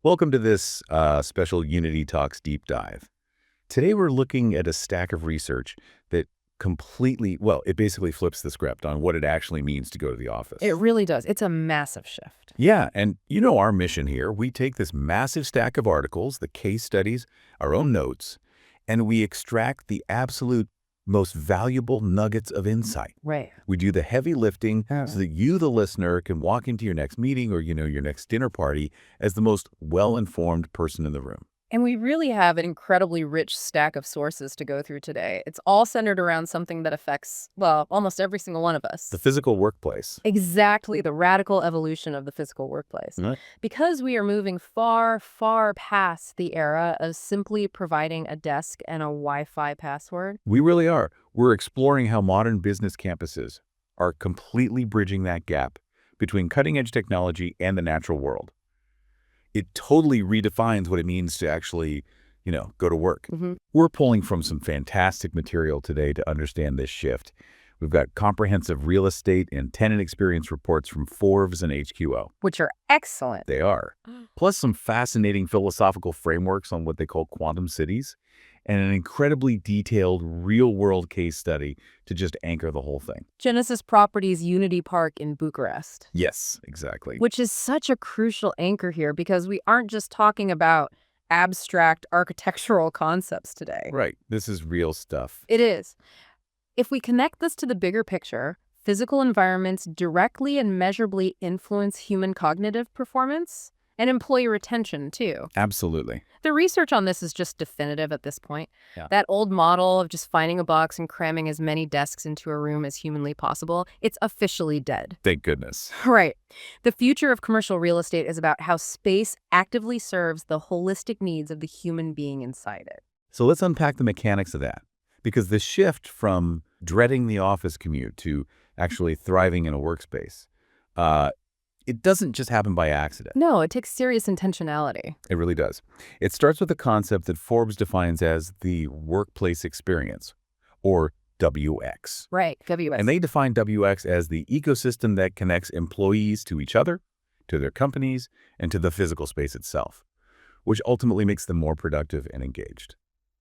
Welcome to this special Unity Talks Deep Dive. Today we're looking at a stack of research that it basically flips the script on what it actually means to go to the office. It really does. It's a massive shift. Yeah, and you know our mission here. We take this massive stack of articles, the case studies, our own notes, and we extract the absolute most valuable nuggets of insight. Right. We do the heavy lifting Yeah. so that you, the listener, can walk into your next meeting or, your next dinner party as the most well-informed person in the room. And we really have an incredibly rich stack of sources to go through today. It's all centered around something that affects, well, almost every single one of us. The physical workplace. Exactly, the radical evolution of the physical workplace. Right. Because we are moving far, far past the era of simply providing a desk and a Wi-Fi password. We really are. We're exploring how modern business campuses are completely bridging that gap between cutting-edge technology and the natural world. It totally redefines what it means to actually, go to work. Mm-hmm. We're pulling from some fantastic material today to understand this shift. We've got comprehensive real estate and tenant experience reports from Forbes and HQO. Which are excellent. They are. Plus some fascinating philosophical frameworks on what they call quantum cities, and an incredibly detailed real-world case study to just anchor the whole thing. Genesis Properties YUNITY Park in Bucharest. Yes, exactly. Which is such a crucial anchor here because we aren't just talking about abstract architectural concepts today. Right. This is real stuff. It is. If we connect this to the bigger picture, physical environments directly and measurably influence human cognitive performance and employee retention, too. Absolutely. The research on this is just definitive at this point. Yeah. That old model of just finding a box and cramming as many desks into a room as humanly possible, it's officially dead. Thank goodness. Right. The future of commercial real estate is about how space actively serves the holistic needs of the human being inside it. So let's unpack the mechanics of that. Because the shift from dreading the office commute to actually thriving in a workspace, it doesn't just happen by accident. No, it takes serious intentionality. It really does. It starts with a concept that Forbes defines as the workplace experience, or WX. Right, WS. And they define WX as the ecosystem that connects employees to each other, to their companies, and to the physical space itself, which ultimately makes them more productive and engaged.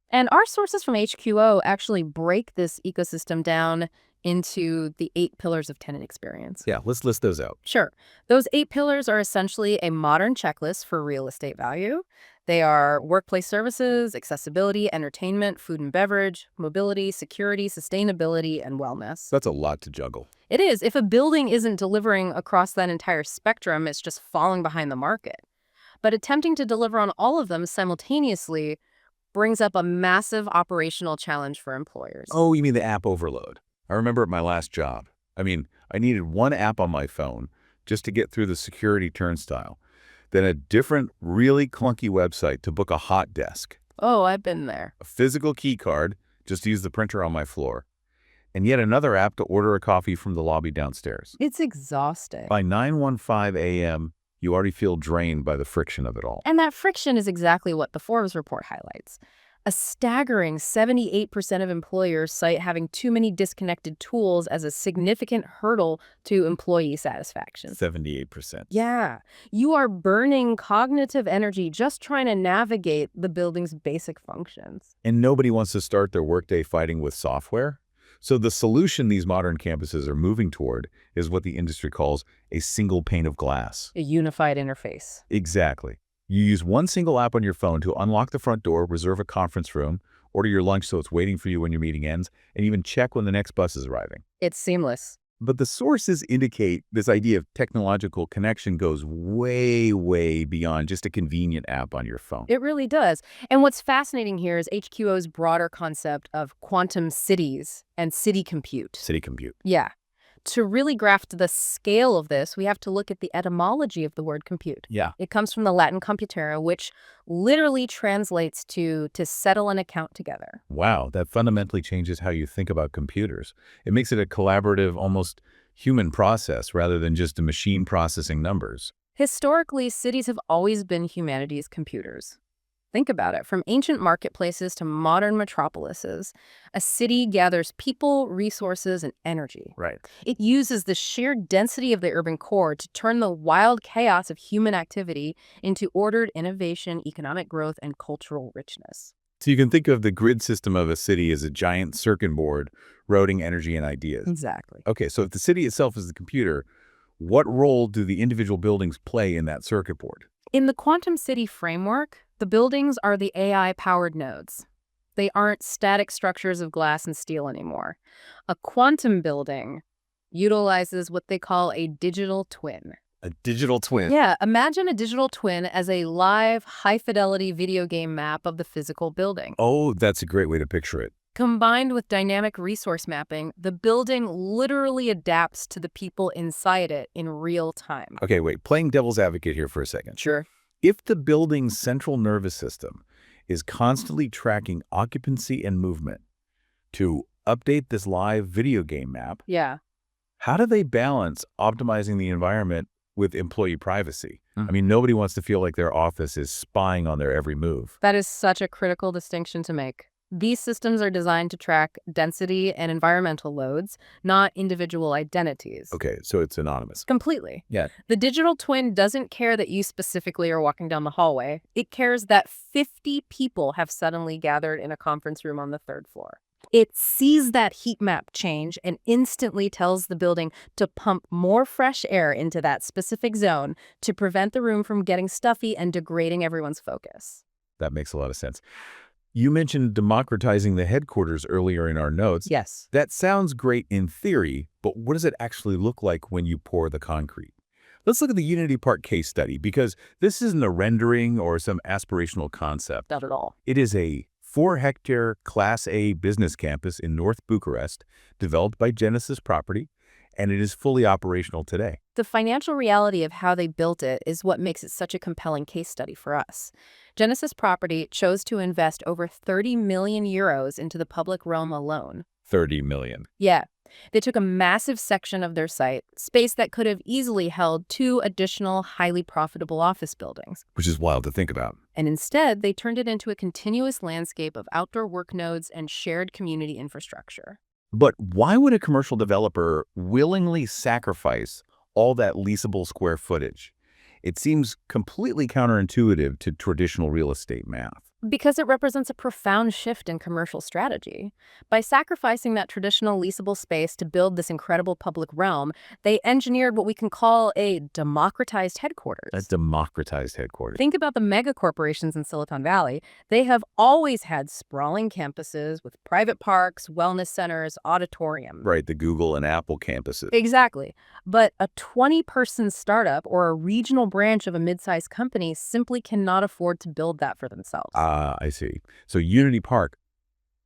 And our sources from HQO actually break this ecosystem down into the 8 pillars of tenant experience. Yeah, let's list those out. Sure. Those 8 pillars are essentially a modern checklist for real estate value. They are workplace services, accessibility, entertainment, food and beverage, mobility, security, sustainability, and wellness. That's a lot to juggle. It is. If a building isn't delivering across that entire spectrum, it's just falling behind the market. But attempting to deliver on all of them simultaneously brings up a massive operational challenge for employers. Oh, you mean the app overload? I remember at my last job. I needed one app on my phone just to get through the security turnstile, then a different, really clunky website to book a hot desk, Oh, I've been there. a physical key card just to use the printer on my floor, and yet another app to order a coffee from the lobby downstairs. It's exhausting. By 9:15 a.m., you already feel drained by the friction of it all. And that friction is exactly what the Forbes report highlights. A staggering 78% of employers cite having too many disconnected tools as a significant hurdle to employee satisfaction. 78%. Yeah, you are burning cognitive energy just trying to navigate the building's basic functions. And nobody wants to start their workday fighting with software. So the solution these modern campuses are moving toward is what the industry calls a single pane of glass. A unified interface. Exactly. You use one single app on your phone to unlock the front door, reserve a conference room, order your lunch so it's waiting for you when your meeting ends, and even check when the next bus is arriving. It's seamless. But the sources indicate this idea of technological connection goes way, way beyond just a convenient app on your phone. It really does. And what's fascinating here is HQO's broader concept of quantum cities and city compute. City compute. Yeah. To really grasp the scale of this, we have to look at the etymology of the word compute. Yeah. It comes from the Latin computare, which literally translates to settle an account together. Wow, that fundamentally changes how you think about computers. It makes it a collaborative, almost human process rather than just a machine processing numbers. Historically, cities have always been humanity's computers. Think about it. From ancient marketplaces to modern metropolises, a city gathers people, resources, and energy. Right. It uses the sheer density of the urban core to turn the wild chaos of human activity into ordered innovation, economic growth, and cultural richness. So you can think of the grid system of a city as a giant circuit board routing energy and ideas. Exactly. Okay, so if the city itself is the computer, what role do the individual buildings play in that circuit board? In the quantum city framework, the buildings are the AI-powered nodes. They aren't static structures of glass and steel anymore. A quantum building utilizes what they call a digital twin. A digital twin. Yeah, imagine a digital twin as a live, high-fidelity video game map of the physical building. Oh, that's a great way to picture it. Combined with dynamic resource mapping, the building literally adapts to the people inside it in real time. Okay, wait, playing devil's advocate here for a second. Sure. If the building's central nervous system is constantly tracking occupancy and movement to update this live video game map, Yeah. how do they balance optimizing the environment with employee privacy? I mean, nobody wants to feel like their office is spying on their every move. That is such a critical distinction to make. These systems are designed to track density and environmental loads, not individual identities. Okay, so it's anonymous. Completely. Yeah. The digital twin doesn't care that you specifically are walking down the hallway. It cares that 50 people have suddenly gathered in a conference room on the third floor. It sees that heat map change and instantly tells the building to pump more fresh air into that specific zone to prevent the room from getting stuffy and degrading everyone's focus. That makes a lot of sense. You mentioned democratizing the headquarters earlier in our notes. Yes. That sounds great in theory, but what does it actually look like when you pour the concrete? Let's look at the Unity Park case study, because this isn't a rendering or some aspirational concept. Not at all. It is a 4-hectare Class A business campus in North Bucharest, developed by Genesis Property, and it is fully operational today. The financial reality of how they built it is what makes it such a compelling case study for us. Genesis Property chose to invest over 30 million euros into the public realm alone. 30 million. Yeah. They took a massive section of their site, space that could have easily held 2 additional highly profitable office buildings. Which is wild to think about. And instead, they turned it into a continuous landscape of outdoor work nodes and shared community infrastructure. But why would a commercial developer willingly sacrifice all that leasable square footage? It seems completely counterintuitive to traditional real estate math. Because it represents a profound shift in commercial strategy. By sacrificing that traditional leasable space to build this incredible public realm, they engineered what we can call a democratized headquarters. A democratized headquarters. Think about the mega corporations in Silicon Valley. They have always had sprawling campuses with private parks, wellness centers, auditoriums. Right, the Google and Apple campuses. Exactly. But a 20-person startup or a regional branch of a mid-sized company simply cannot afford to build that for themselves. I see. So Unity Park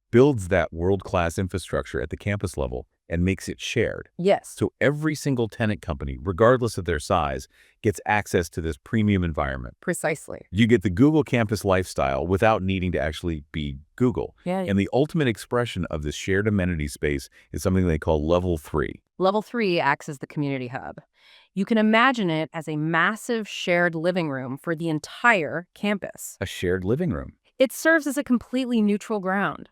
builds that world-class infrastructure at the campus level and makes it shared. Yes. So every single tenant company, regardless of their size, gets access to this premium environment. Precisely. You get the Google campus lifestyle without needing to actually be Google. Yeah. And the ultimate expression of this shared amenity space is something they call Level 3. Level 3 acts as the community hub. You can imagine it as a massive shared living room for the entire campus. A shared living room. It serves as a completely neutral ground.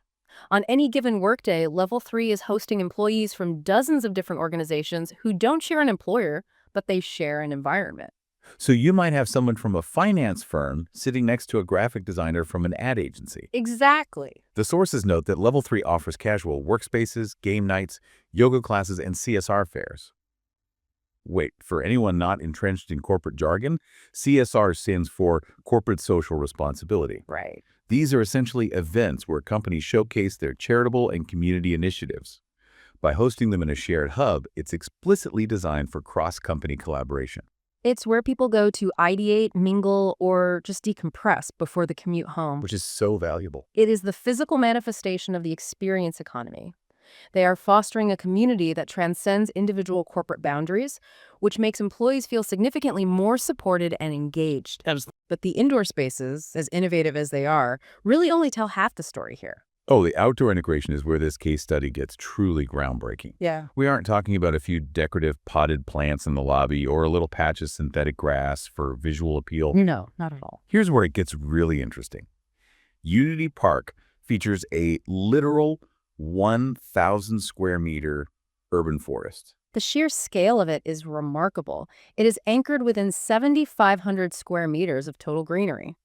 On any given workday, Level 3 is hosting employees from dozens of different organizations who don't share an employer, but they share an environment. So you might have someone from a finance firm sitting next to a graphic designer from an ad agency. Exactly. The sources note that Level 3 offers casual workspaces, game nights, yoga classes, and CSR fairs. Wait, for anyone not entrenched in corporate jargon, CSR stands for Corporate Social Responsibility. Right. These are essentially events where companies showcase their charitable and community initiatives. By hosting them in a shared hub, it's explicitly designed for cross-company collaboration. It's where people go to ideate, mingle, or just decompress before the commute home. Which is so valuable. It is the physical manifestation of the experience economy. They are fostering a community that transcends individual corporate boundaries, which makes employees feel significantly more supported and engaged. But the indoor spaces, as innovative as they are, really only tell half the story here. Oh, the outdoor integration is where this case study gets truly groundbreaking. Yeah. We aren't talking about a few decorative potted plants in the lobby or a little patch of synthetic grass for visual appeal. No, not at all. Here's where it gets really interesting. YUNITY Park features a literal 1,000 square meter urban forest. The sheer scale of it is remarkable. It is anchored within 7,500 square meters of total greenery.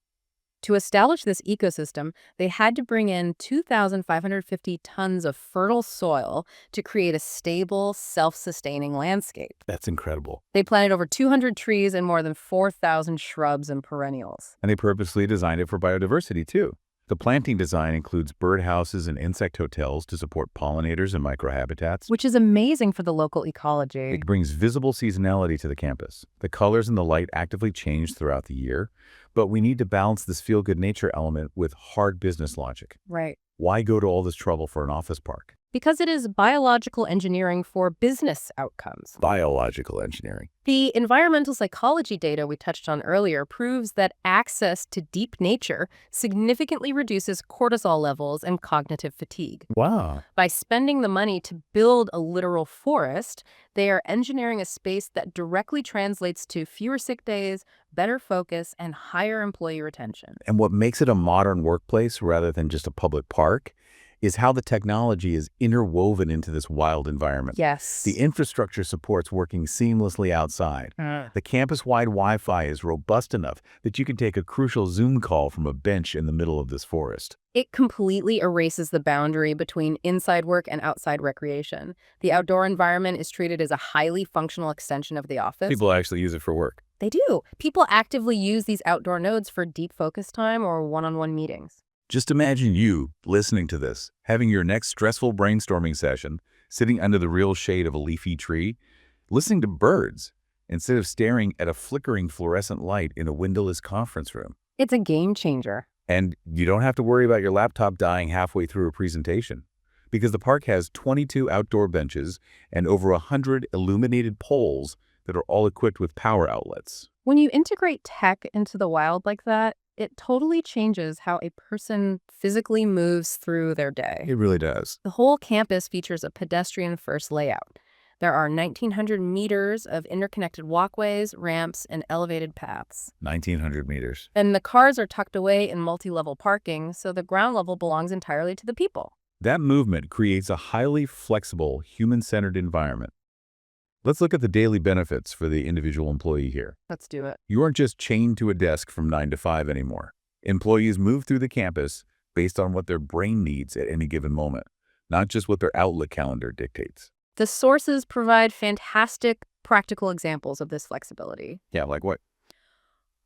To establish this ecosystem, they had to bring in 2,550 tons of fertile soil to create a stable, self-sustaining landscape. That's incredible. They planted over 200 trees and more than 4,000 shrubs and perennials. And they purposely designed it for biodiversity, too. The planting design includes birdhouses and insect hotels to support pollinators and microhabitats. Which is amazing for the local ecology. It brings visible seasonality to the campus. The colors and the light actively change throughout the year, but we need to balance this feel-good nature element with hard business logic. Right. Why go to all this trouble for an office park? Because it is biological engineering for business outcomes. Biological engineering. The environmental psychology data we touched on earlier proves that access to deep nature significantly reduces cortisol levels and cognitive fatigue. Wow. By spending the money to build a literal forest, they are engineering a space that directly translates to fewer sick days, better focus, and higher employee retention. And what makes it a modern workplace rather than just a public park is how the technology is interwoven into this wild environment. Yes. The infrastructure supports working seamlessly outside. The campus-wide Wi-Fi is robust enough that you can take a crucial Zoom call from a bench in the middle of this forest. It completely erases the boundary between inside work and outside recreation. The outdoor environment is treated as a highly functional extension of the office. People actually use it for work. They do. People actively use these outdoor nodes for deep focus time or one-on-one meetings. Just imagine you, listening to this, having your next stressful brainstorming session, sitting under the real shade of a leafy tree, listening to birds, instead of staring at a flickering fluorescent light in a windowless conference room. It's a game changer. And you don't have to worry about your laptop dying halfway through a presentation, because the park has 22 outdoor benches and over 100 illuminated poles that are all equipped with power outlets. When you integrate tech into the wild like that, it totally changes how a person physically moves through their day. It really does. The whole campus features a pedestrian-first layout. There are 1,900 meters of interconnected walkways, ramps, and elevated paths. 1,900 meters. And the cars are tucked away in multi-level parking, so the ground level belongs entirely to the people. That movement creates a highly flexible, human-centered environment. Let's look at the daily benefits for the individual employee here. Let's do it. You aren't just chained to a desk from 9 to 5 anymore. Employees move through the campus based on what their brain needs at any given moment, not just what their Outlook calendar dictates. The sources provide fantastic practical examples of this flexibility. Yeah, like what?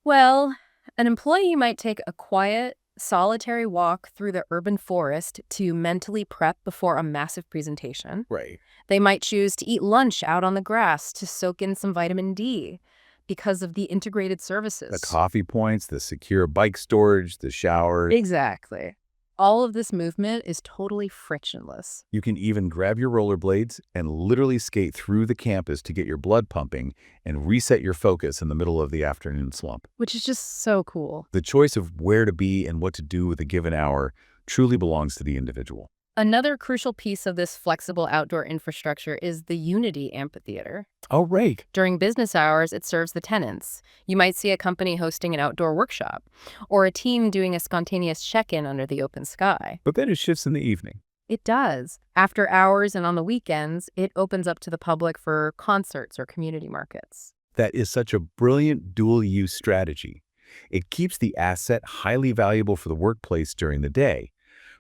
Well, an employee might take a quiet, solitary walk through the urban forest to mentally prep before a massive presentation. Right. They might choose to eat lunch out on the grass to soak in some vitamin D because of the integrated services. The coffee points, the secure bike storage, the shower. Exactly. All of this movement is totally frictionless. You can even grab your rollerblades and literally skate through the campus to get your blood pumping and reset your focus in the middle of the afternoon slump. Which is just so cool. The choice of where to be and what to do with a given hour truly belongs to the individual. Another crucial piece of this flexible outdoor infrastructure is the Unity Amphitheater. Oh, right. During business hours, it serves the tenants. You might see a company hosting an outdoor workshop, or a team doing a spontaneous check-in under the open sky. But then it shifts in the evening. It does. After hours and on the weekends, it opens up to the public for concerts or community markets. That is such a brilliant dual-use strategy. It keeps the asset highly valuable for the workplace during the day,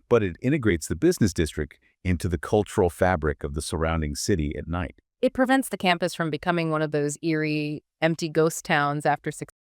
but it integrates the business district into the cultural fabric of the surrounding city at night. It prevents the campus from becoming one of those eerie, empty ghost towns after 6